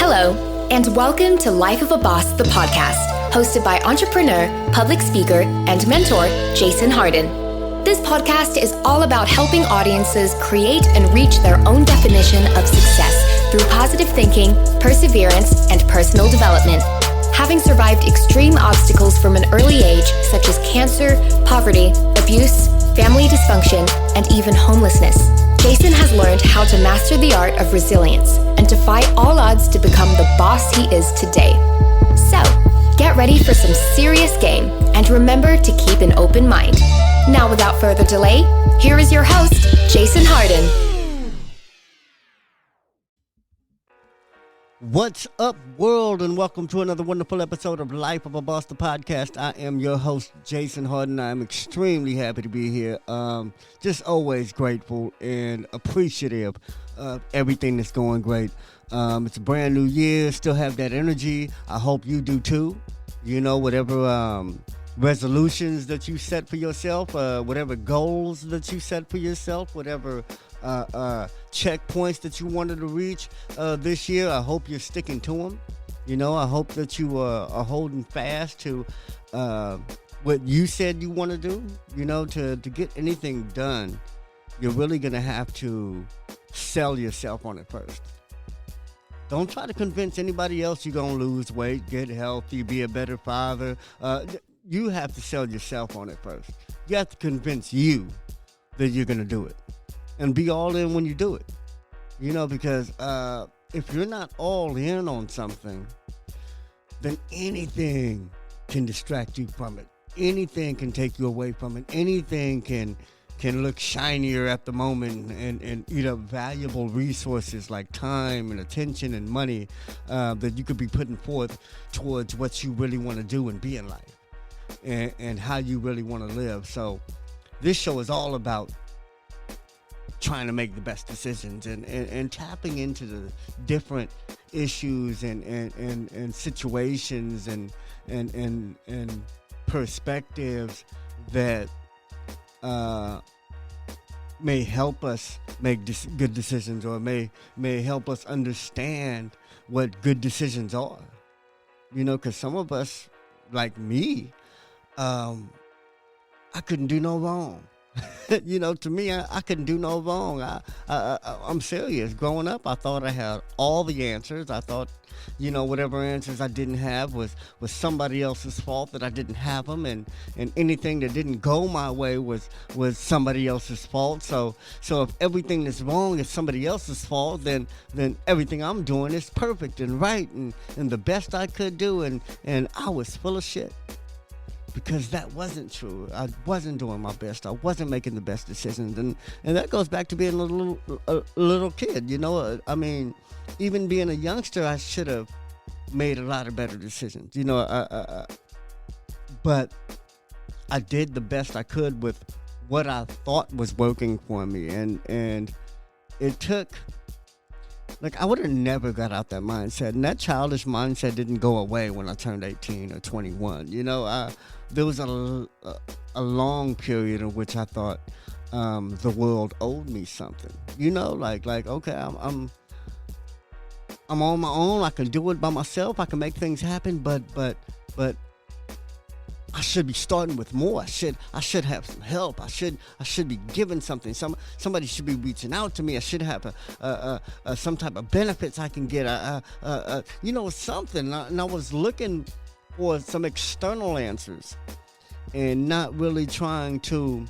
Hello, and welcome to Life of a Boss, the podcast, hosted by entrepreneur, public speaker, and mentor, Jason Hardin. This podcast is all about helping audiences create and reach their own definition of success through positive thinking, perseverance, and personal development. Having survived extreme obstacles from an early age, such as cancer, poverty, abuse, family dysfunction, and even homelessness, Jason has learned how to master the art of resilience and defy all odds to become the boss he is today. So, get ready for some serious game and remember to keep an open mind. Now, without further delay, here is your host, Jason Hardin. What's up, world, and welcome to another wonderful episode of Life of a Boss, the podcast. I am your host, Jason Hardin. I'm extremely happy to be here. Just always grateful and appreciative of everything that's going great. It's a brand new year, still have that energy. I hope you do too. You know, whatever resolutions that you set for yourself, whatever goals that you set for yourself, whatever checkpoints that you wanted to reach this year, I hope you're sticking to them. You know, I hope that you are holding fast to what you said you want to do. You know, to get anything done, you're really going to have to sell yourself on it first. Don't try to convince anybody else you're going to lose weight, get healthy, be a better father. You have to sell yourself on it first. You have to convince you that you're going to do it. And be all in when you do it. You know, because if you're not all in on something, then anything can distract you from it. Anything can take you away from it. Anything can look shinier at the moment and eat up valuable resources like time and attention and money that you could be putting forth towards what you really want to do and be in life and how you really want to live. So this show is all about trying to make the best decisions and tapping into the different issues and situations and perspectives that may help us make good decisions or may help us understand what good decisions are. You know, because some of us, like me, I couldn't do no wrong. You know, to me, I couldn't do no wrong. I'm serious. Growing up, I thought I had all the answers. I thought, you know, whatever answers I didn't have was somebody else's fault that I didn't have them, and anything that didn't go my way was somebody else's fault. So if everything that's wrong is somebody else's fault, then everything I'm doing is perfect and right and the best I could do, and I was full of shit. Because that wasn't true. I wasn't doing my best. I wasn't making the best decisions. And that goes back to being a little kid, you know. I mean, even being a youngster, I should have made a lot of better decisions, you know. But I did the best I could with what I thought was working for me. And it took, like, I would have never got out that mindset. And that childish mindset didn't go away when I turned 18 or 21. You know, there was a long period in which I thought the world owed me something. You know, like okay, I'm on my own. I can do it by myself. I can make things happen. But I should be starting with more. I should have some help. I should be given something. Somebody should be reaching out to me. I should have some type of benefits I can get. You know, something. And I was looking for some external answers and not really trying to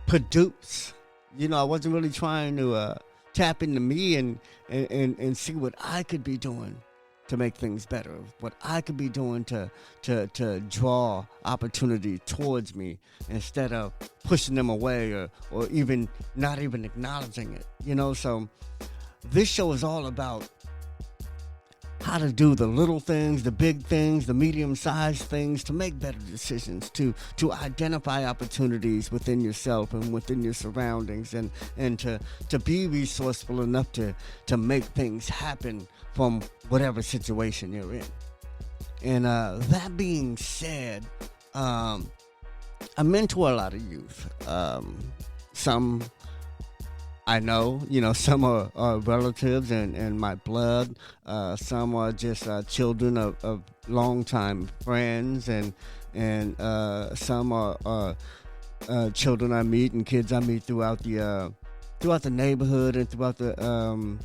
produce. You know, I wasn't really trying to tap into me and see what I could be doing to make things better, what I could be doing to draw opportunity towards me instead of pushing them away or even not even acknowledging it. You know, so this show is all about how to do the little things, the big things, the medium-sized things, to make better decisions, to identify opportunities within yourself and within your surroundings, and to be resourceful enough to make things happen from whatever situation you're in. And that being said, I mentor a lot of youth. Some I know, some are relatives and my blood. Some are just children of longtime friends, and some are children I meet and kids I meet throughout the neighborhood and throughout the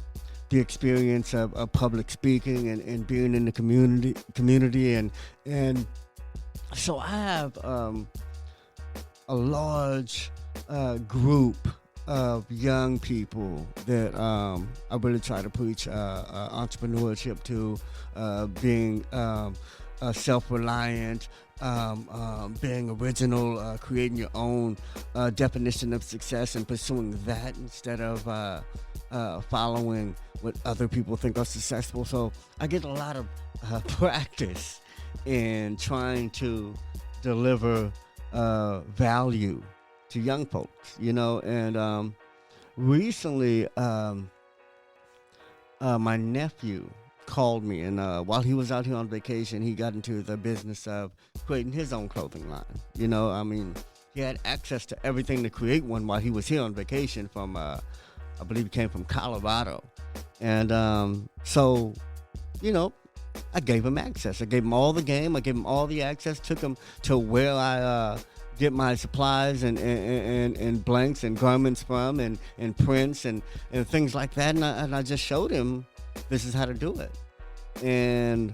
experience of public speaking and being in the community and so I have a large group of young people that I really try to preach entrepreneurship to, being self-reliant, being original, creating your own definition of success and pursuing that instead of following what other people think are successful. So I get a lot of practice in trying to deliver value to young folks, and recently my nephew called me, and while he was out here on vacation, he got into the business of creating his own clothing line. He had access to everything to create one while he was here on vacation from, I believe he came from Colorado. And so, I gave him access. I gave him all the game. I gave him all the access, took him to where I get my supplies and blanks and garments from and prints and things like that. And I just showed him this is how to do it. And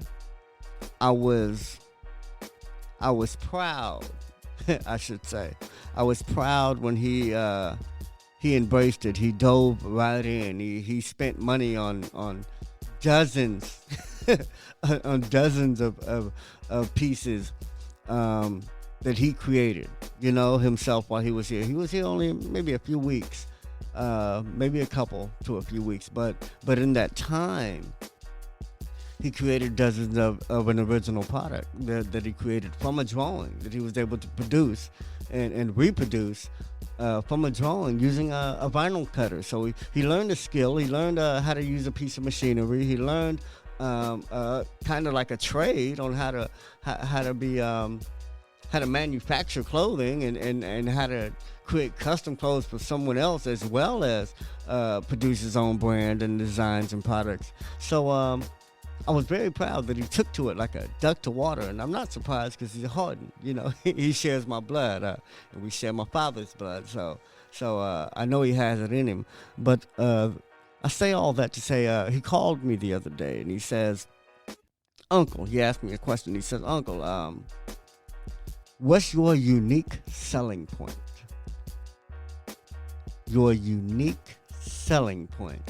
I was proud, I should say. I was proud when he embraced it. He dove right in. He spent money on dozens on dozens of pieces that he created, himself while he was here. He was here only maybe a few weeks, maybe a couple to a few weeks, but in that time, he created dozens of an original product that he created from a drawing that he was able to produce and reproduce from a drawing using a vinyl cutter. So he learned a skill. He learned how to use a piece of machinery. He learned kind of like a trade on how to manufacture clothing and how to create custom clothes for someone else, as well as produce his own brand and designs and products. So I was very proud that he took to it like a duck to water, and I'm not surprised because he's a Hardin. He shares my blood, and we share my father's blood. So I know he has it in him. But I say all that to say he called me the other day, and he says, "Uncle," he asked me a question. He says, "Uncle, what's your unique selling point?" Your unique selling point.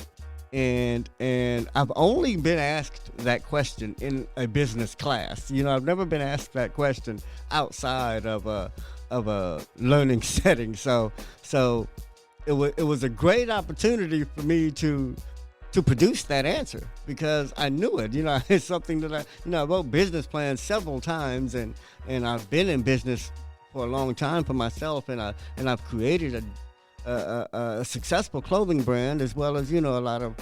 And I've only been asked that question in a business class. I've never been asked that question outside of a learning setting. So it was a great opportunity for me to produce that answer because I knew it. It's something that I wrote business plans several times, and I've been in business for a long time for myself, and I've created a successful clothing brand, as well as a lot of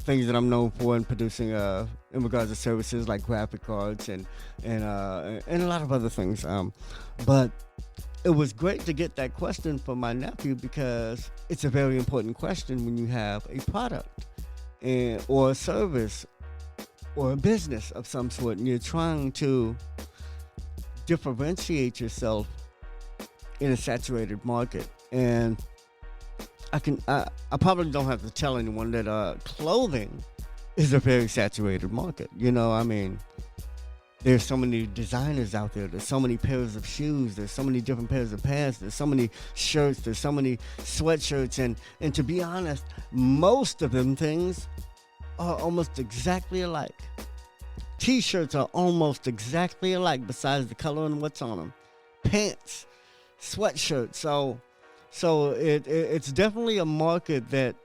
things that I'm known for in producing in regards to services like graphic arts and a lot of other things. But it was great to get that question from my nephew because it's a very important question when you have a product or a service or a business of some sort, and you're trying to differentiate yourself in a saturated market. And I probably don't have to tell anyone that clothing is a very saturated market. There's so many designers out there. There's so many pairs of shoes. There's so many different pairs of pants. There's so many shirts. There's so many sweatshirts. And to be honest, most of them things are almost exactly alike. T-shirts are almost exactly alike besides the color and what's on them. Pants, sweatshirts. So it's definitely a market that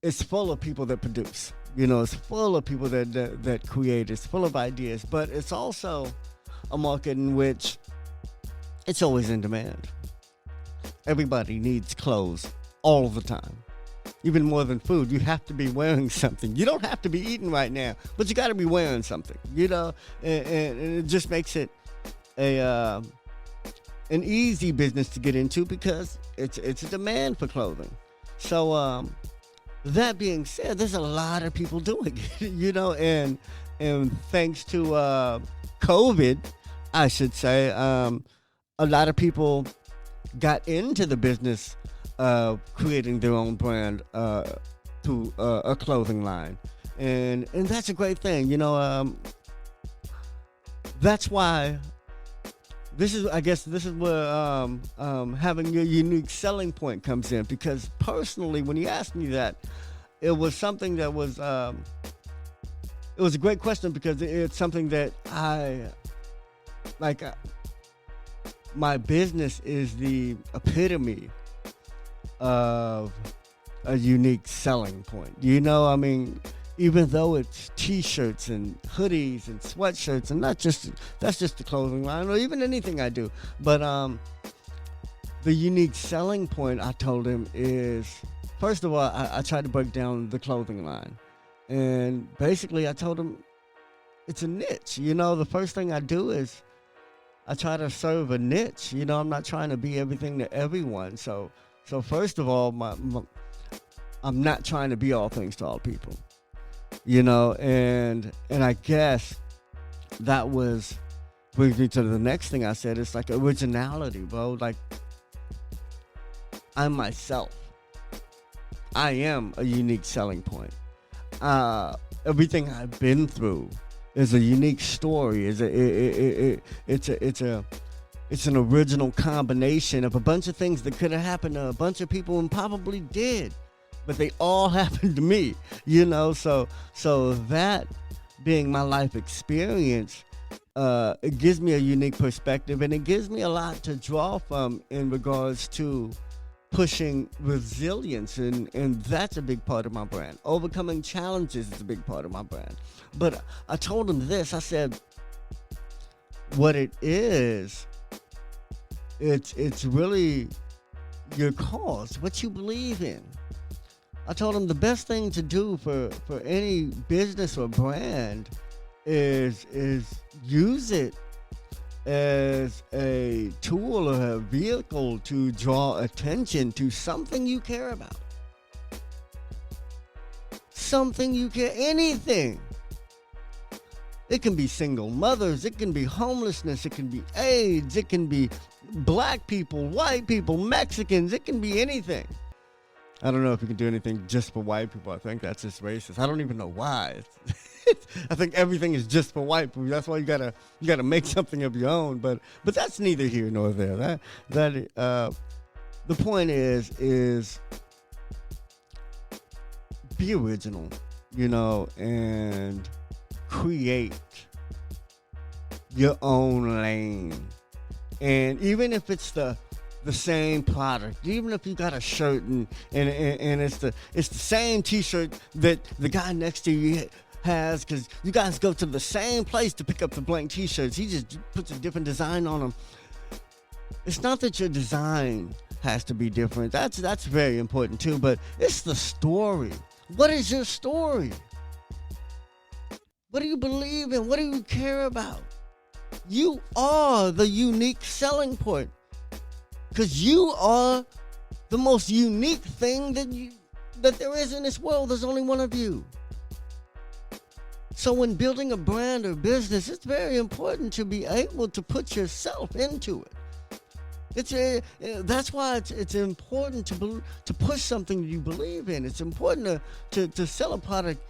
is full of people that produce. It's full of people that create. It's full of ideas, but it's also a market in which it's always in demand. Everybody needs clothes all the time. Even more than food, you have to be wearing something. You don't have to be eating right now, but you got to be wearing something. And it just makes it a an easy business to get into because it's a demand for clothing. So that being said, there's a lot of people doing it, and thanks to COVID, I should say, a lot of people got into the business of creating their own brand through a clothing line, and that's a great thing. That's why I guess this is where having your unique selling point comes in, because personally, when you asked me that, it was something that was it was a great question, because it's something that I like. My business is the epitome of a unique selling point. I mean, even though it's t-shirts and hoodies and sweatshirts, and that's just the clothing line, or even anything I do. But the unique selling point, I told him, is, first of all, I tried to break down the clothing line. And basically I told him it's a niche. The first thing I do is I try to serve a niche. I'm not trying to be everything to everyone. So first of all, I'm not trying to be all things to all people. And I guess that brings me to the next thing I said. It's like originality, bro. Like, I'm myself. I am a unique selling point. Everything I've been through is a unique story. It's an original combination of a bunch of things that could have happened to a bunch of people and probably did, but they all happened to me. So that being my life experience, it gives me a unique perspective, and it gives me a lot to draw from in regards to pushing resilience, and that's a big part of my brand. Overcoming challenges is a big part of my brand. But I told him this. I said, what it is, it's really your cause, what you believe in. I told him the best thing to do for any business or brand is use it as a tool or a vehicle to draw attention to something you care about. Something you care, anything. It can be single mothers, it can be homelessness, it can be AIDS, it can be black people, white people, Mexicans, it can be anything. I don't know if you can do anything just for white people. I think that's just racist. I don't even know why. I think everything is just for white people. That's why you gotta make something of your own. But that's neither here nor there. The point is be original, and create your own lane. And even if it's the same product, even if you got a shirt and it's the same t-shirt that the guy next to you has, because you guys go to the same place to pick up the blank t-shirts, he just puts a different design on them. It's not that your design has to be different. That's very important too, but it's the story. What is your story? What do you believe in? What do you care about? You are the unique selling point, because you are the most unique thing that there is in this world. There's only one of you. So when building a brand or business, it's very important to be able to put yourself into it. That's why it's important to push something you believe in. It's important to sell a product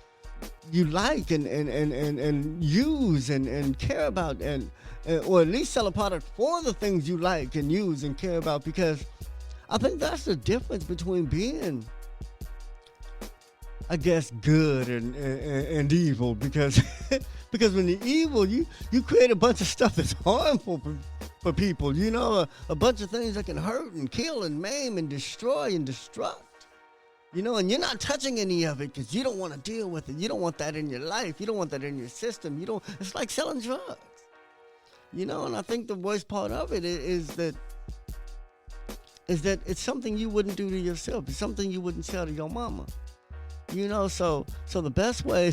you like and use and care about, or at least sell a product for the things you like and use and care about, because I think that's the difference between being, I guess, good and evil, because when you're evil, you create a bunch of stuff that's harmful for people, a bunch of things that can hurt and kill and maim and destroy and destruct, and you're not touching any of it because you don't want to deal with it. You don't want that in your life. You don't want that in your system. It's like selling drugs, and I think the worst part of it is that it's something you wouldn't do to yourself. It's something you wouldn't sell to your mama. So the best way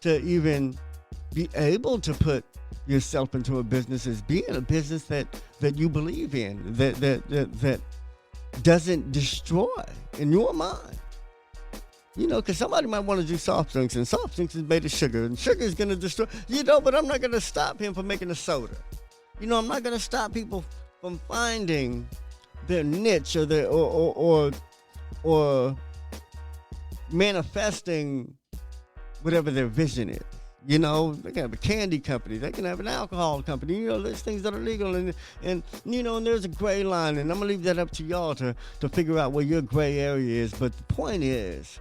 to even be able to put yourself into a business is being a business that you believe in, that doesn't destroy in your mind. Because somebody might want to do soft drinks, and soft drinks is made of sugar, and sugar is going to destroy, but I'm not going to stop him from making a soda. I'm not going to stop people from finding their niche or their or manifesting whatever their vision is. They can have a candy company, they can have an alcohol company. There's things that are legal, and there's a gray line, and I'm gonna leave that up to y'all to figure out where your gray area is. But the point is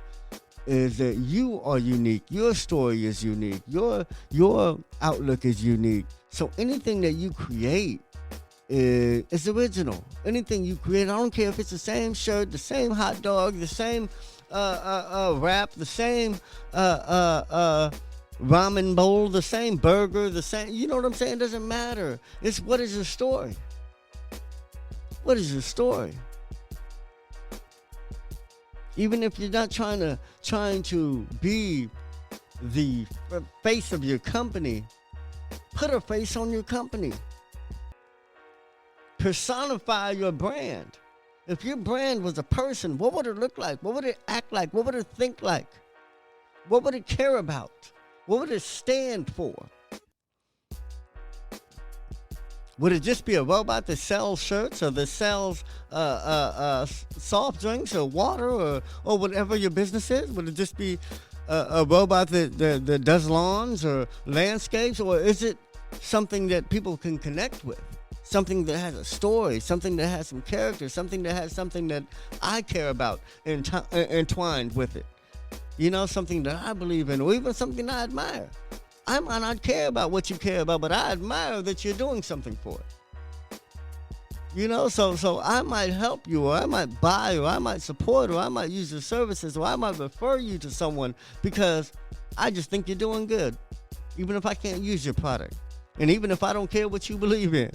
that you are unique. Your story is unique. Your outlook is unique. So anything that you create is original. Anything you create, I don't care if it's the same shirt, the same hot dog, the same wrap, the same ramen bowl, the same burger, the same, you know what I'm saying? It doesn't matter. It's what is your story? What is your story? Even if you're not trying to be the face of your company, put a face on your company. Personify your brand. If your brand was a person, what would it look like? What would it act like? What would it think like? What would it care about? What would it stand for? Would it just be a robot that sells shirts, or that sells soft drinks or water, or whatever your business is? Would it just be a robot that does lawns or landscapes? Or is it something that people can connect with? Something that has a story, something that has some character, something that has something that I care about entwined with it. Something that I believe in, or even something I admire. I might not care about what you care about, but I admire that you're doing something for it. So I might help you, or I might buy, or I might support, or I might use your services, or I might refer you to someone because I just think you're doing good, even if I can't use your product. And even if I don't care what you believe in,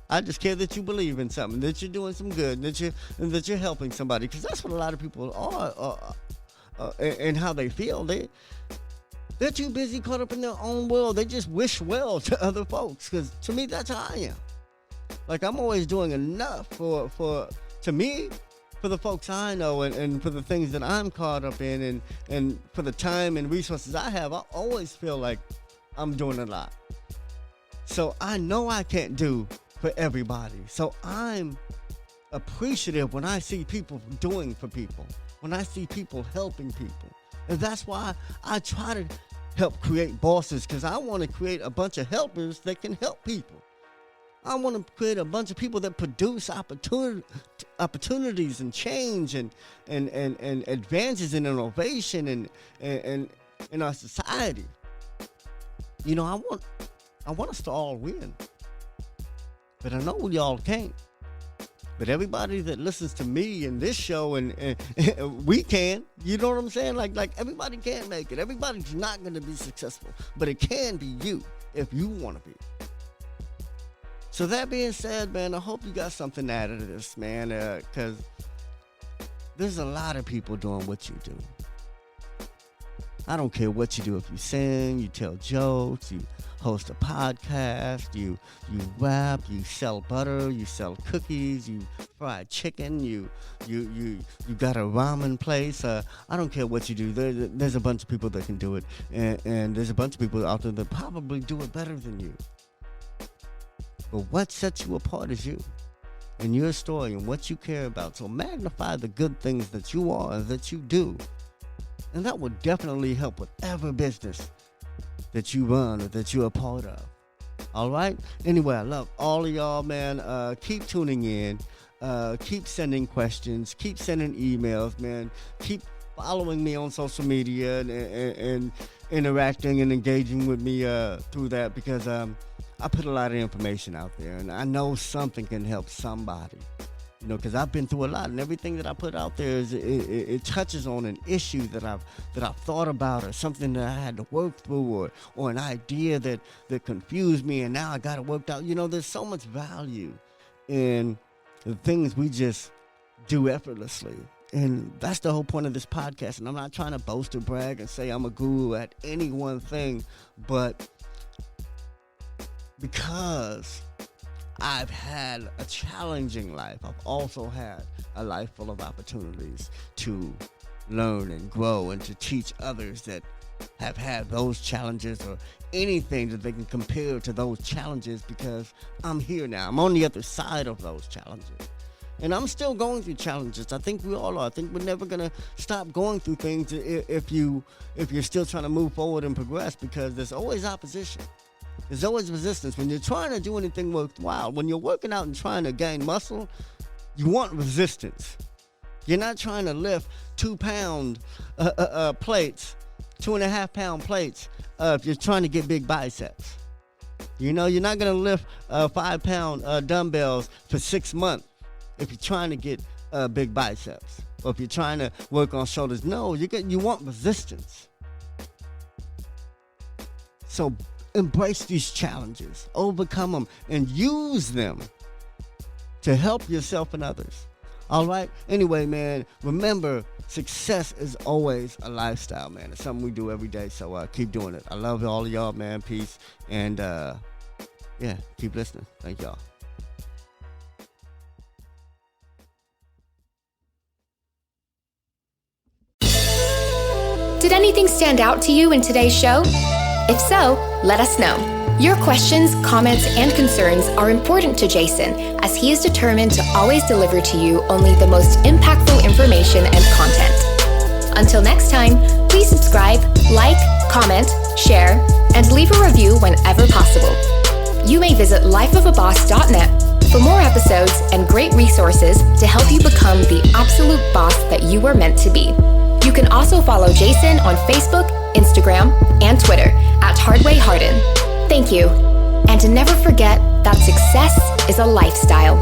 I just care that you believe in something, that you're doing some good, and that you're helping somebody, because that's what a lot of people are and how they feel. They're too busy caught up in their own world. They just wish well to other folks, because to me, that's how I am. Like, I'm always doing enough for the folks I know, and for the things that I'm caught up in, and for the time and resources I have. I always feel like I'm doing a lot. So I know I can't do for everybody. So I'm appreciative when I see people doing for people, when I see people helping people. And that's why I try to help create bosses, because I want to create a bunch of helpers that can help people. I want to create a bunch of people that produce opportunities and change and advances in innovation and in our society. I want us to all win. But I know y'all can't. But everybody that listens to me and this show, and we can, you know what I'm saying? Like everybody can't make it. Everybody's not going to be successful. But it can be you if you want to be. So that being said, man, I hope you got something out of this, man, because there's a lot of people doing what you do. I don't care what you do. If you sing, you tell jokes, you host a podcast, you rap, you sell butter, you sell cookies, you fry chicken, you got a ramen place. I don't care what you do. There's a bunch of people that can do it, and there's a bunch of people out there that probably do it better than you. But what sets you apart is you and your story and what you care about. So magnify the good things that you are and that you do. And that would definitely help whatever business that you run or that you're a part of. All right? Anyway, I love all of y'all, man. Keep tuning in. Keep sending questions. Keep sending emails, man. Keep following me on social media and interacting and engaging with me through that, because I put a lot of information out there, and I know something can help somebody. Because I've been through a lot, and everything that I put out there it touches on an issue that I've thought about, or something that I had to work through, or an idea that confused me, and now I got it worked out. There's so much value in the things we just do effortlessly, and that's the whole point of this podcast. And I'm not trying to boast or brag and say I'm a guru at any one thing, but because I've had a challenging life, I've also had a life full of opportunities to learn and grow and to teach others that have had those challenges or anything that they can compare to those challenges, because I'm here now. I'm on the other side of those challenges. And I'm still going through challenges. I think we all are. I think we're never going to stop going through things if you're still trying to move forward and progress, because there's always opposition. There's always resistance. When you're trying to do anything worthwhile, when you're working out and trying to gain muscle, you want resistance. You're not trying to lift 2-pound plates, 2.5-pound plates if you're trying to get big biceps. You know, you're not going to lift 5-pound dumbbells for 6 months if you're trying to get big biceps, or if you're trying to work on shoulders. No, you want resistance. So embrace these challenges, overcome them, and use them to help yourself and others. All right? Anyway, man, remember, success is always a lifestyle, man. It's something we do every day, so keep doing it. I love all of y'all, man. Peace. And, keep listening. Thank y'all. Did anything stand out to you in today's show? If so, let us know. Your questions, comments, and concerns are important to Jason, as he is determined to always deliver to you only the most impactful information and content. Until next time, please subscribe, like, comment, share, and leave a review whenever possible. You may visit lifeofaboss.net for more episodes and great resources to help you become the absolute boss that you were meant to be. You can also follow Jason on Facebook, Instagram, and Twitter at Hardin. Thank you. And to never forget that success is a lifestyle.